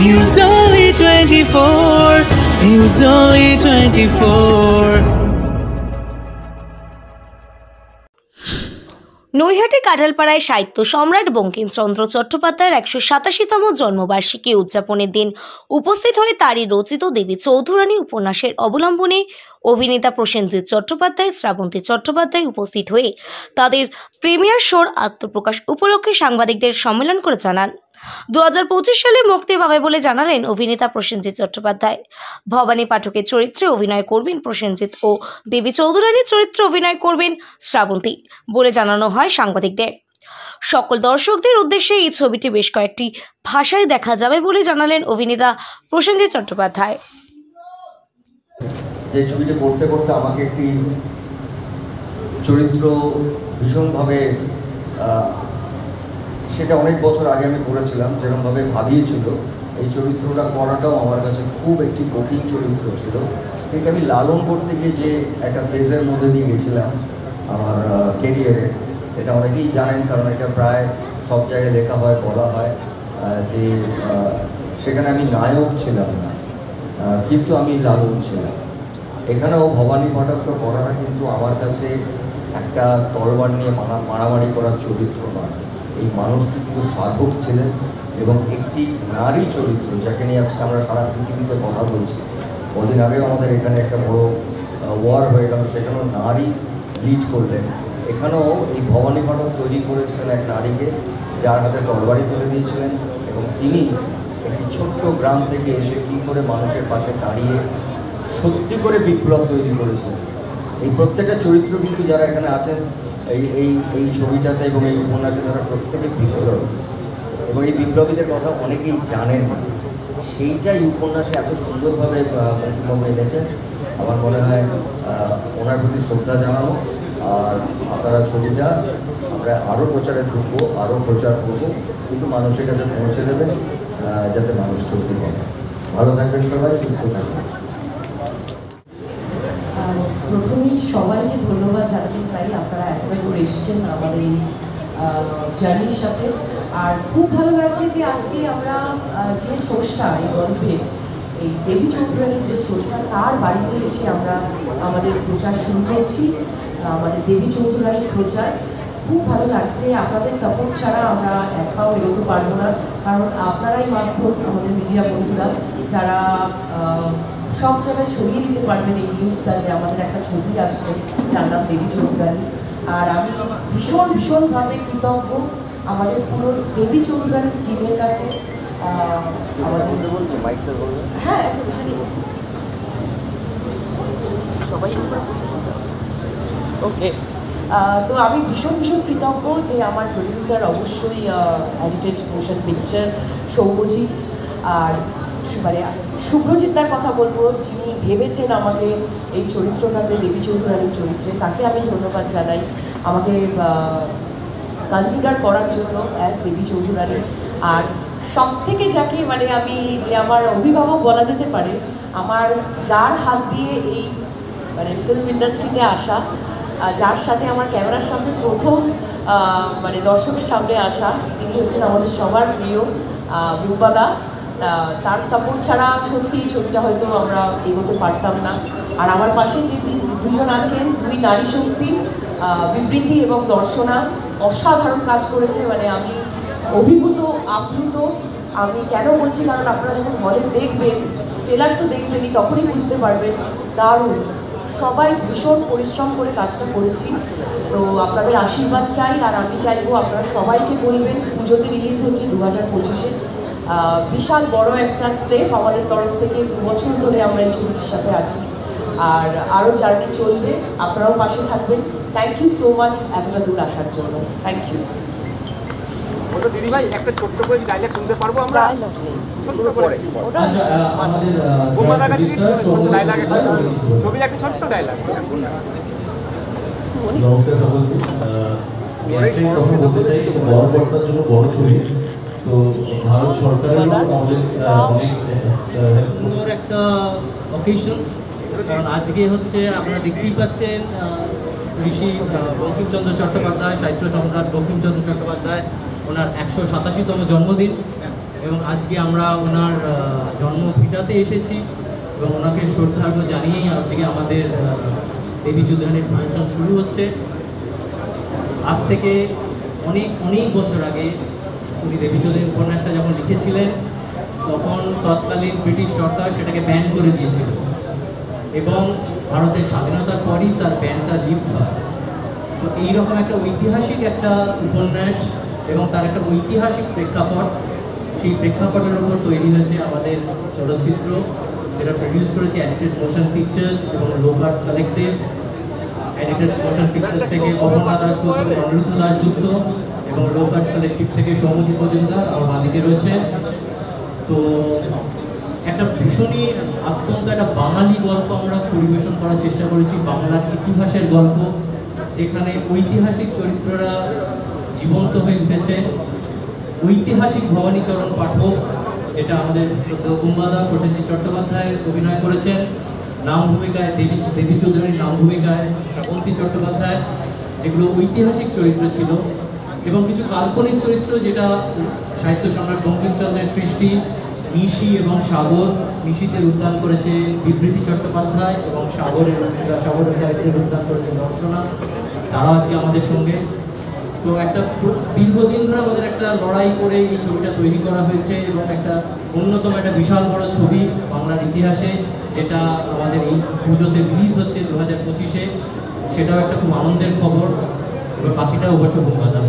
News Only 24. News Only 24. Naihati কাঁঠালপাড়ায় সাহিত্য সম্রাট বঙ্কিমচন্দ্র চট্টোপাধ্যায়ের ১৮৭তম জন্মবার্ষিকী উদযাপনের দিন উপস্থিত হয়ে তারই রচিত দেবী চৌধুরানী উপন্যাসের অবলম্বনে অভিনেতা প্রসেনজিৎ চট্টোপাধ্যায়, শ্রাবন্তী চট্টোপাধ্যায় উপস্থিত হয়ে তাদের প্রিমিয়ার শোর আত্মপ্রকাশ উপলক্ষে সাংবাদিকদের সম্মেলন করে জানান 2025 সালে মুক্তি পাবে বলে জানালেন অভিনেতা প্রসেনজিৎ চট্টোপাধ্যায়। ভবানী পাঠকের চরিত্রে অভিনয় করবেন প্রসেনজিৎ ও দেবী চৌধুরানীর চরিত্রে অভিনয় করবেন শ্রাবন্তী বলে জানানো হয় সাংবাদিকদের। সকল দর্শকদের উদ্দেশ্যে এই ছবিটি বেশ কয়েকটি ভাষায় দেখা যাবে বলে জানালেন অভিনেতা প্রসেনজিৎ চট্টোপাধ্যায়। যে ছবিটি করতে করতে আমাকে একটি চরিত্র ভীষণভাবে সেটা অনেক বছর আগে আমি করেছিলাম, যেরকমভাবে ভাবিয়েছিল এই চরিত্রটা করাটাও আমার কাছে খুব একটি কঠিন চরিত্র ছিল। ঠিক আমি লালন করতে গিয়ে যে একটা ফেজের মধ্যে দিয়ে গেছিলাম আমার কেরিয়ারে, এটা অনেকেই জানেন, কারণ এটা প্রায় সব জায়গায় লেখা হয়, বলা হয় যে সেখানে আমি নায়ক ছিলাম না, কিন্তু আমি লালন ছিলাম। এখানেও ভবানী পাঠক করাটা কিন্তু আমার কাছে একটা তরবার নিয়ে মারামারি করার চরিত্র নয়। এই মানুষটি কিন্তু সাধক ছিলেন এবং একটি নারী চরিত্র, যাকে নিয়ে আজকে আমরা সারা পৃথিবীতে কথা বলছি। কদিন আগেও আমাদের এখানে একটা বড় ওয়ার হয়ে গেল, সেখানেও নারী লিড করলেন। এখানেও এই ভবানী পাঠক তৈরি করেছিলেন এক নারীকে, যার হাতে তরবারি তুলে দিয়েছিলেন, এবং তিনি একটি ছোট্ট গ্রাম থেকে এসে কী করে মানুষের পাশে দাঁড়িয়ে সত্যি করে বিপ্লব তৈরি করেছিলেন। এই প্রত্যেকটা চরিত্র কিন্তু যারা এখানে আছেন এই ছবিটাতে এবং এই উপন্যাসে, তারা প্রত্যেকে বিপ্লবী, এবং এই বিপ্লবীদের কথা অনেকেই জানেন না। সেইটাই উপন্যাসে এত সুন্দরভাবে বঙ্কিমবাবু এনেছেন। আমার মনে হয় ওনার প্রতি শ্রদ্ধা জানানো, আর আপনারা ছবিটা আমরা আরও প্রচারে ঢুকবো, আরও প্রচার করবো, কিন্তু মানুষের কাছে পৌঁছে দেবেন যাতে মানুষ চলতে পারে। ভালো থাকবেন সবাই, সুস্থ থাকবেন। প্রথমেই সবাইকে ধন্যবাদ জানাতে চাই, আপনারা এতটা দূর এসেছেন আমাদের এই জার্নির সাথে। আর খুব ভালো লাগছে যে আজকে আমরা যে স্রষ্টা এই গল্পে, এই দেবী চৌধুরানীর যে স্রষ্টা, তার বাড়িতে এসে আমরা আমাদের প্রচার শুরু করেছি, আমাদের দেবী চৌধুরানীর প্রচার। খুব ভালো লাগছে। আপনাদের সাপোর্ট ছাড়া আমরা এক পাও এগোতে পারবো না, কারণ আপনারাই মাধ্যম, আমাদের মিডিয়া বন্ধুরা, যারা সব জায়গায় ছড়িয়ে দিতে পারবেন এই নিউজটা যে আমাদের একটা ছবি আসছে যার নাম দেবী চৌধুরানী। আর আমি ভীষণভাবে কৃতজ্ঞ আমাদের পুরো দেবী চৌধুরানীর টিমের কাছে। হ্যাঁ, ওকে। তো আমি ভীষণ কৃতজ্ঞ যে আমার প্রডিউসার, অবশ্যই এডিটেড মোশন পিকচার সৌম্যজিৎ, আর মানে শুভ্রজিৎদার কথা বলবো, যিনি ভেবেছেন আমাকে এই চরিত্রটাতে, দেবী চৌধুরানীর চরিত্রে, তাকে আমি ধন্যবাদ জানাই আমাকে কনসিডার করার জন্য অ্যাজ দেবী চৌধুরানী। আর সব থেকে যাকে মানে আমি যে আমার অভিভাবক বলা যেতে পারে, আমার যার হাত দিয়ে এই মানে ফিল্ম ইন্ডাস্ট্রিতে আসা, যার সাথে আমার ক্যামেরার সামনে প্রথম মানে দর্শকের সামনে আসা, তিনি হচ্ছেন আমাদের সবার প্রিয় রূপাদা। তার সাপোর্ট ছাড়া সত্যি এই ছবিটা হয়তো আমরা এগোতে পারতাম না। আর আমার পাশে যে দুজন আছেন, দুই নারী শক্তি, বিবৃতি এবং দর্শনা, অসাধারণ কাজ করেছে। মানে আমি অভিভূত, আপ্লুত। আমি কেন বলছি, কারণ আপনারা যখন হলে দেখবেন, ট্রেলার তো দেখবেনই, তখনই বুঝতে পারবেন দারুণ। সবাই ভীষণ পরিশ্রম করে কাজটা করেছি। তো আপনাদের আশীর্বাদ চাই, আর আমি চাইবো আপনারা সবাইকে বলবেন। পুজোতে রিলিজ হচ্ছে 2025-এ। বিশাল বড় একটা স্টেপ আমাদের তরফ থেকে। 2 বছর ধরে আমরা এই ছবিটির সাথে আছি, আর আরও জার্নি চলবে। আপনারাও পাশে থাকবেন। থ্যাংক ইউ সো মাচ এতটা দূর আসার জন্য। Thank you. দিদি ভাই, একটা ছোট্ট করে ডায়লগ শুনতে পারবো আমরা? ছবির একটা ছোট্ট ডায়লগ। তো ভারত সরকারের আমাদের অনেক একটা অকেশন, কারণ আজকে হচ্ছে আপনারা দেখতেই পাচ্ছেন ঋষি বঙ্কিমচন্দ্র চট্টোপাধ্যায়, সাহিত্য সম্রাট বঙ্কিমচন্দ্র চট্টোপাধ্যায়, ওনার 187তম জন্মদিন। এবং আজকে আমরা ওনার জন্মভিটাতে এসেছি এবং ওনাকে শ্রদ্ধার্ঘ জানিয়েই আজকে আমাদের দেবী চৌধুরানীর প্রমোশন শুরু হচ্ছে। আজ থেকে অনেক অনেক বছর আগে উনি দেবী চৌধুরীর উপন্যাসটা যখন লিখেছিলেন তখন তৎকালীন ব্রিটিশ সরকার সেটাকে ব্যান করে দিয়েছিল এবং ভারতের স্বাধীনতার পরই তার ব্যানটা লিফট হয়। তো এইরকম একটা ঐতিহাসিক একটা উপন্যাস এবং তার একটা ঐতিহাসিক প্রেক্ষাপট, সেই প্রেক্ষাপটের উপর তৈরি হয়েছে আমাদের চলচ্চিত্র, যেটা প্রডিউস করেছে এডিটেড মোশন পিকচার্স এবং লোকার্স কালেক্টিভ। এডিটেড মোশন পিকচার্স থেকে অপর্ণা দাশগুপ্ত, অনিরুদ্ধ দাশগুপ্ত এবং লোকার্স কালেক্টিভ থেকে সৌমজিৎ মজুমদার আমার বাদিকে রয়েছে। তো একটা ভীষণই অত্যন্ত একটা বাঙালি গল্প আমরা পরিবেশন করার চেষ্টা করেছি, বাংলার ইতিহাসের গল্প, যেখানে ঐতিহাসিক চরিত্ররা জীবন্ত হয়ে উঠেছে। ঐতিহাসিক ভবানীচরণ পাঠক, যেটা আমাদের কুম্বাদা প্রসেনজিৎ চট্টোপাধ্যায় অভিনয় করেছেন, নাম ভূমিকায় দেবী চৌধুরীর নাম ভূমিকায় শ্রাবন্তী চট্টোপাধ্যায়, যেগুলো ঐতিহাসিক চরিত্র ছিল, এবং কিছু কাল্পনিক চরিত্র যেটা সাহিত্য সম্রাট বঙ্কিমচন্দ্রের সৃষ্টি, নিশি এবং সাগর। নিশিতে রূপদান করেছে বিবৃতি চট্টোপাধ্যায় এবং সাগরের চরিত্রে রূপদান করেছে দর্শনা, তারা আজকে আমাদের সঙ্গে। তো একটা দীর্ঘদিন ধরে আমাদের একটা লড়াই করে এই ছবিটা তৈরি করা হয়েছে এবং একটা অন্যতম একটা বিশাল বড় ছবি বাংলার ইতিহাসে, যেটা আমাদের এই পুজোতে রিলিজ হচ্ছে 2025-এ। সেটাও একটা খুব আনন্দের খবর। এবার বাকিটা ওভার টু কুম্বাদা।